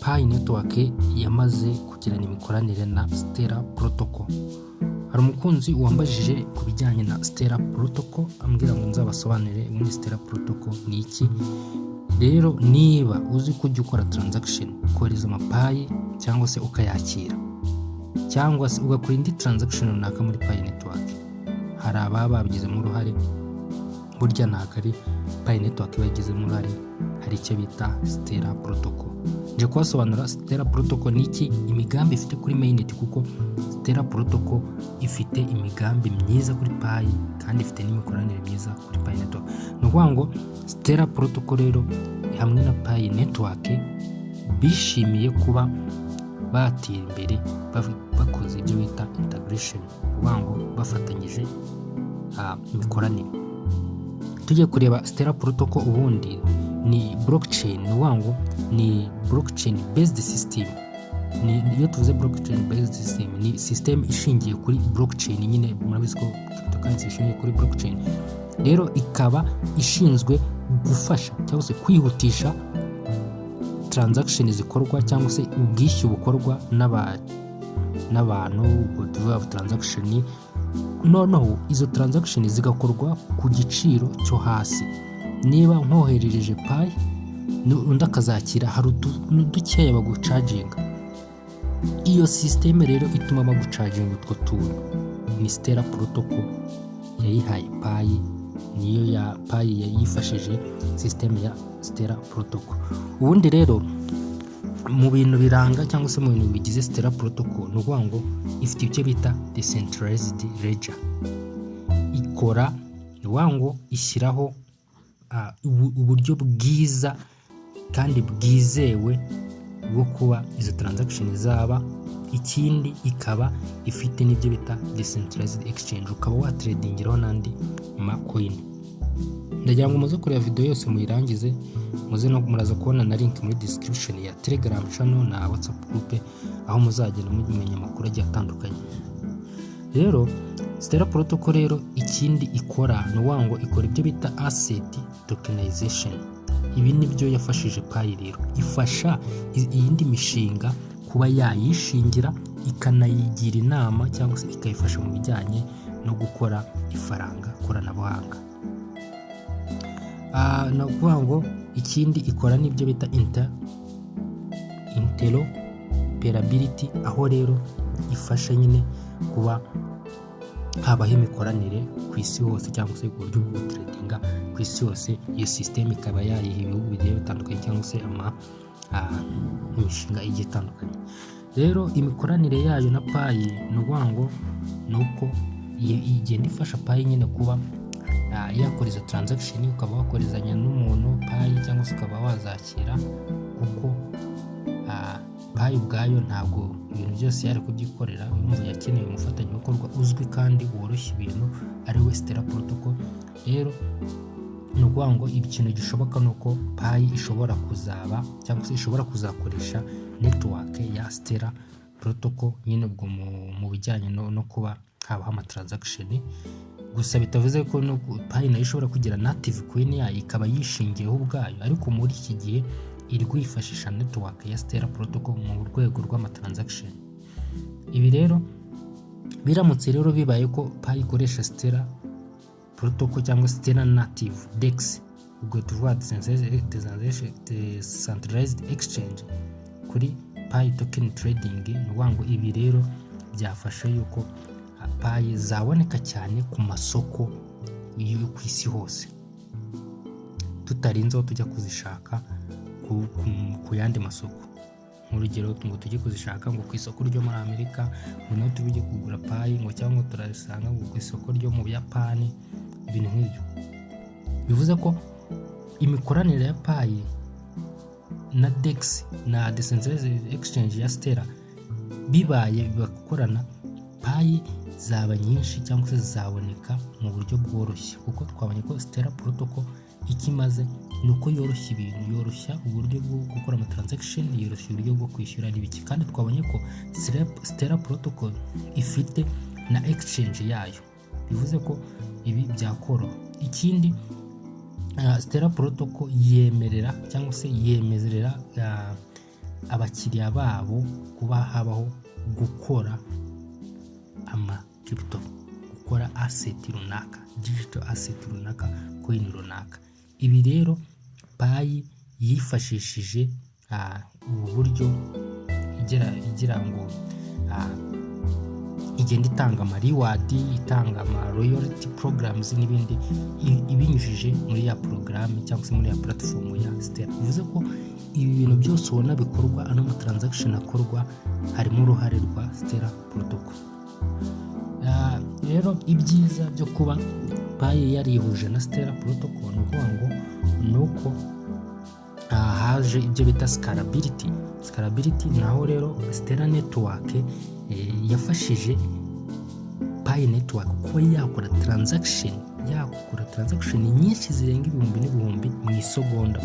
Pi Network yamaze kugirana imikoranire na Stellar Protocol. Hari umukunzi wambajije ku bijyanye na Stellar Protocol ambwira ngo nzabasobanurire ubundi Stellar Protocol ni iki. Rero niba uzi ko ujya ukora transaction ukohereza amapayi cyangwa se ukayakira cyangwa se ugakora indi transaction runaka muri Pi Network, hari ababa babigizemo uruhare. Burya ntabwo ari Pi Network bagizemo uruhare, hari icyo bita Stellar Protocol. Nje kubasobanura Stellar Protocol ni iki, imigambi ifite kuri mainnet, kuko Stellar Protocol ifite imigambi myiza kuri Pi kandi ifite n'imikoranire myiza kuri Pi Network. Ni ukuvuga ngo Stellar Protocol rero hamwe na Pi Network bishimiye kuba batera imbere bakoze ibyo bita integration, kuvuga ngo bafatanyije imikoranire. Tujye kureba Stellar Protocol ubundi ni blockchain, ni wango ni blockchain based system. Iyo tuvuze blockchain based system ni system ishingiye kuri blockchain, nyine murabizi ko cryptocurrency ishingiye kuri blockchain. Rero ikaba ishinzwe gufasha cyangwa se kwihutisha transaction zikorwa cyangwa se ubwishyu bukorwa n'abantu tuvuga transaction. Noneho izo transaction zigakorwa ku giciro cyo hasi. Niba nkoherereje Pi undi akazakira, hari udukeya bagucaginga. Iyo system rero ituma bagucaginga utwo tuntu ni Stellar Protocol yayihaye Pi, niyo ya Pi yayifashije system ya Stellar Protocol. Ubundi rero mu bintu biranga cyangwa se mu bintu bigize Stellar Protocol ni ukuvuga ngo ifite icyo bita decentralized ledger. Ikora ni ukuvuga ngo ishyiraho uburyo bwiza kandi bwizewe bwo kuba izo transaction zaba. Ikindi ikaba ifite n'ibyo bita decentralized exchange, ukaba watradingiraho n'andi macoin. Ndagira ngo muze kureba video yose muyirangize, muze no muraza kubona na link muri description ya Telegram channel na WhatsApp group, aho muzagenda mumenya amakuru agiye atandukanye. Rero Stellar Protocol rero ikindi ikora ni wango ikora ibyo bita asset tokenization. Ibi nibyo yafashije Pi rero, ifasha iyindi mishinga kuba yayishingira, ikanayigira inama cyangwa se ikayifasha mu bijyanye no gukora ifaranga koranabuhanga. No kuvuga ngo ikindi ikora n'ibyo bita interoperability, aho rero ifasha nyine kuba habaho imikoranire ku isi hose cyangwa se ku buryo bwo tradinga ku isi hose. Iyo system ikaba yayiha ibihugu bigiye bitandukanye cyangwa se imishinga igiye itandukanye. Rero imikoranire yayo na Pi ni ukuvuga ngo ni uko igenda ifasha Pi nyine kuba yakora izo transaction, ukaba wakorezanya n'umuntu Pi cyangwa se ukaba wazakira, kuko Pi ubwayo ntabwo ibintu byose yari kubyikorera. Urumva yakeneye umufatanyabikorwa uzwi kandi woroshya ibintu, ari we Stellar Protocol. Rero ni ukuvuga ngo ikintu gishoboka ni uko Pi ishobora kuzaba cyangwa se ishobora kuzakoresha network ya Stellar Protocol nyine ubwo mu bijyanye no kuba habaho amatransaction. Gusa bitavuze ko Pi nayo ishobora kugira native coin yayo ikaba yishingiyeho ubwayo, ariko muri iki gihe iri kwifashisha network ya Stellar Protocol mu rwego rw'amatransaction. Ibi rero biramutse rero bibaye ko Pi ikoresha Stellar Protocol cyangwa Stellar native DEX, ubwo tuvuga decentralized exchange kuri Pi token trading, ni ukuvuga ngo ibi rero byafasha yuko Pi zaboneka cyane ku masoko yo ku isi hose, tutarinzeho tujya kuzishaka ku yandi masoko. Nk'urugero ngo tujye kuzishaka ngo ku isoko ryo muri Amerika, noneho tujye kugura Pi ngo cyangwa turasanga ngo ku isoko ryo mu Buyapani. Ibintu nk'ibyo bivuze ko imikoranire ya Pi na DEX na decentralized exchange ya Stellar bibaye bakorana, Pi zaba nyinshi cyangwa se zaboneka mu buryo bworoshye, kuko twabonye ko Stellar Protocol ikimaze ni uko yoroshya ibintu, yoroshya uburyo bwo gukora amatransaction, yoroshya uburyo bwo kwishyura n'ibiki. Kandi twabonye ko Stellar Protocol ifite na exchange yayo, bivuze ko ibi byakoroha. Ikindi Stellar Protocol yemerera cyangwa se yemezerera abakiriya babo kuba habaho gukora crypto, gukora asset runaka, digital asset runaka, coin runaka. Ibi rero Pi yifashishije ubu buryo igira ngo igenda itanga ama reward, itanga ama royalty programs n'ibindi ibinyujije muri ya porogaramu cyangwa se muri ya platform ya Stellar. Bivuze ko ibi bintu byose ubona bikorwa, ano ma transaction akorwa, harimo uruhare rwa Stellar Protocol. Rero ibyiza byo kuba Pi yarihuje na Stellar Protocol ni ukuvuga ngo nuko haje ibyo bita scalability. Naho rero Stellar Network yafashije Pi Network kuba yakora transaction nyinshi zirenga ibihumbi n'ibihumbi mu isegonda.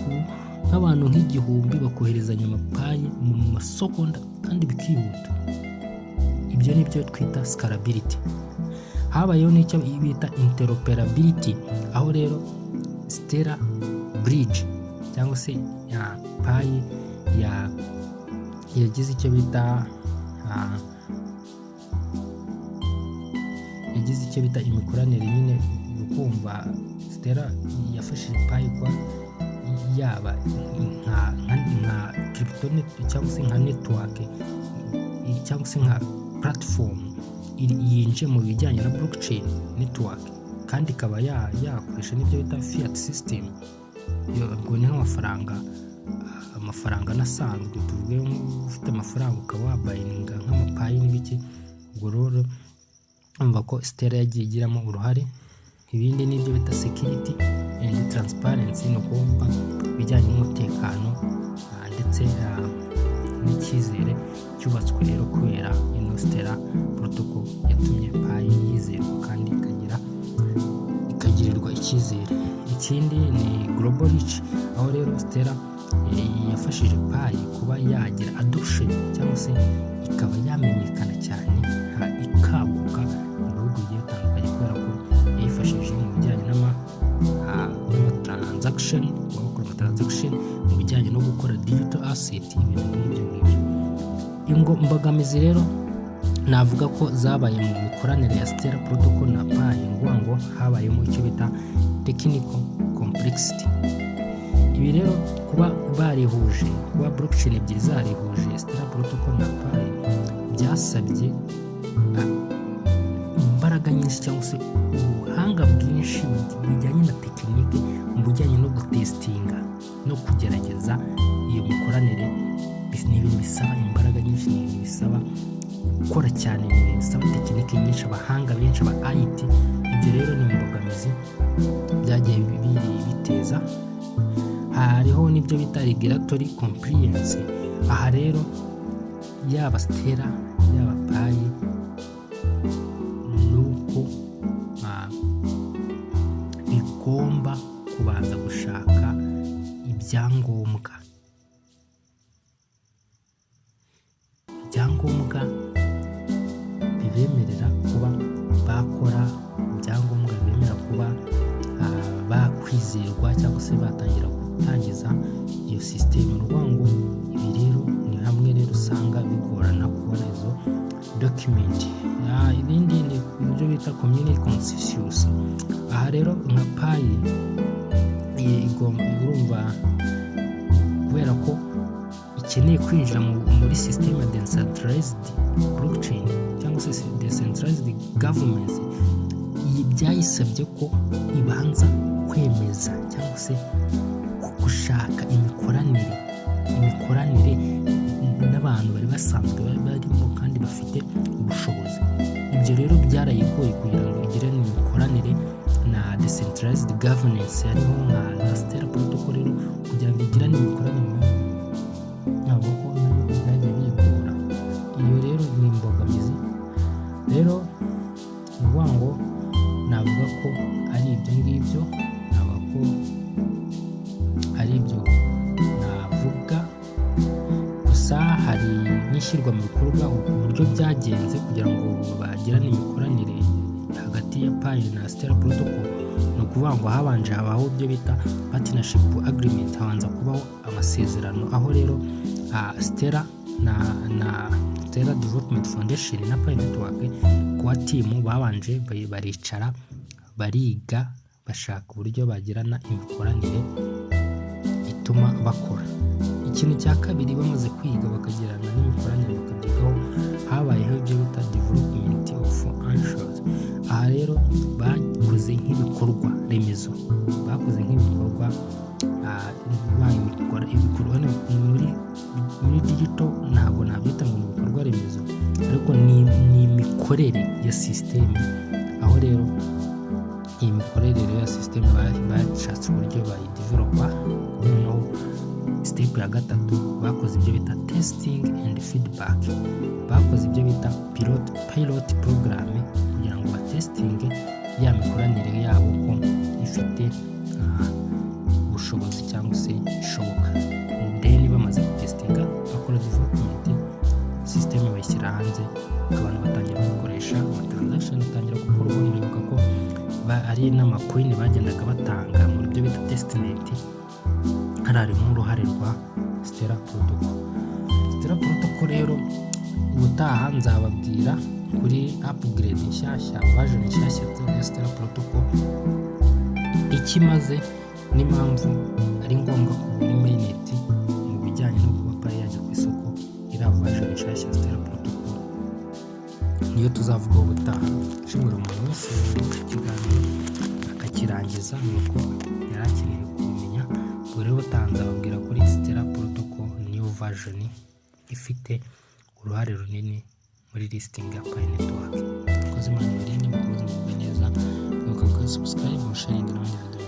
Nk'abantu nk'igihumbi bakoherezanya amapayi mu masegonda kandi bikihuta. Ibyo ni byo twita scalability. Habayeho n'icyo bita interoperability, aho rero Stellar Bridge cyangwa se Pi yagize icyo bita imikoranire nyine. Ukumva Stellar yafashije Pi kuba yaba nka crypto cyangwa se nka network cyangwa se nka platform yinjiye mu bijyanye na blockchain network, kandi ikaba yakoresha n'ibyo bita fiat system. Ubwo ni amafaranga anasanzwe, tuvuge ufite amafaranga ukaba wabayininga nk'amapayi n'ibiki. Ubwo rero umva ko Stellar yagiye igiramo uruhare. Ibindi n'ibyo bita security and transparency, no kumva bijyanye n'umutekano ndetse n'icyizere cyubatswe rero kubera ino Stellar Protocol yatumye Pi yizerwa kandi ikagirirwa icyizere. Ikindi ni global reach, aho rero Stellar yafashije Pi kuba yagira adoption cyangwa se ikaba yamenyekana cyane, ikaguka mu bihugu bigiye bitandukanye kubera ko yifashishije mu bijyanye n'amatransaction, mu bijyanye no gukora digital asset, ibintu nk'ibyo ngibyo. Imbogamizi rero navuga ko zabaye mu mikoranire ya Stellar Protocol na Pi, ngo habayemo icyo bita technical complexity. Ibi rero kuba barihuje, kuba blockchain ebyiri zarihuje Stellar Protocol na Pi, byasabye imbaraga nyinshi cyangwa se ubuhanga bwinshi bijyanye na tekinike mu bijyanye no gutestinga no kugerageza iyo mikoranire. Ni ibintu bisaba imbaraga nyinshi, ni ibintu bisaba gukora cyane, ni ibintu bisaba tekinike nyinshi, abahanga benshi, aba IT. Ibyo rero ni imbogamizi byagiye biteza. Hariho n'ibyo bita regulatory compliance. Aha rero yaba Stellar yaba Pi nuko bigomba kubanza gushaka ibyangombwa bibemerera kuba bakora, ibyangombwa bibemerera kuba bakwizerwa cyangwa se gutangiza iyo system. Ngo ibi rero ni hamwe rero usanga bigorana kubona izo document. Ibindi ni ibyo bita community consensus. Aha rero nka Pi urumva kubera ko ikeneye kwinjira muri system ya decentralized blockchain cyangwa se decentralized governments, byayisabye ko ibanza kwemeza cyangwa se gushaka imikoranire n'abantu bari basanzwe barimo kandi bafite ubushobozi. Ibyo rero byarayigoye kugira ngo igirane imikoranire na decentralized governance, hariho nka Stellar Protocol rero kugira ngo igirane imikoranire ntabwo ko byagiye biyikura. Iyo rero ni imbogamizi. Rero ni ukuvuga ngo navuga ko ari ibyo ngibyo, navuga gusa hari n'ishyirwa mu bikorwa uburyo byagenze kugira ngo bagirane imikoranire hagati ya Pi na Stellar Protocol. Ni ukuvuga ngo habaho ibyo bita partnership agreement, habanza kubaho amasezerano, aho rero Stella na Stella Development Foundation na Pi Network kuba timu babanje baricara bariga bashaka uburyo bagirana imikoranire ituma bakora. Ikintu cya kabiri bamaze kwiga bakagirana n'imikoranire bakabyigaho, habayeho ibyo bita development of anchors. Aha rero bakoze nk'ibikorwa remezo, ibikorwa muri digital ntabwo nabyita ngo ni ibikorwa remezo, ariko ni imikorere ya sisiteme. Aho rero iyi mikorere ya sisiteme bashatse uburyo bayidevelopa. Noneho step ya gatatu bakoze ibyo bita testing and feedback. Bakoze ibyo bita pilot program kugira ngo batestinge ya mikoranire yabo ko ifite ubushobozi cyangwa se ishoboka. Then bamaze gutestinga bakora development, system bayishyira hanze, abantu batangira gukoresha, transaction itangira gukorwa. Muribuka ko ari n'amacoin bagendaga batanga muri byo bita testnet, harimo uruhare rwa Stella Protocol. Stella Protocol rero ubutaha nzababwira kuri upgrade nshyashya, version nshyashya ya Stella Protocol, ikimaze n'impamvu ari ngombwa kubona mainnet mu bijyanye no kuba Pi yajya ku isoko. Iriya version nshyashya ya Stella Protocol niyo tuzavugaho ubutaha. Nshimira umuntu wese wumva ikiganiro akakirangiza nuko yari akeneye kubimenya. Ubwo rero ubutaha nzababwira kuri Stella Protocol new version ifite uruhare runini muri listing ya Pi Network. Koze Imana ibarinde, mukomeze mugubwe neza, mwibuka gukora subscribe, sharing n'abandi video.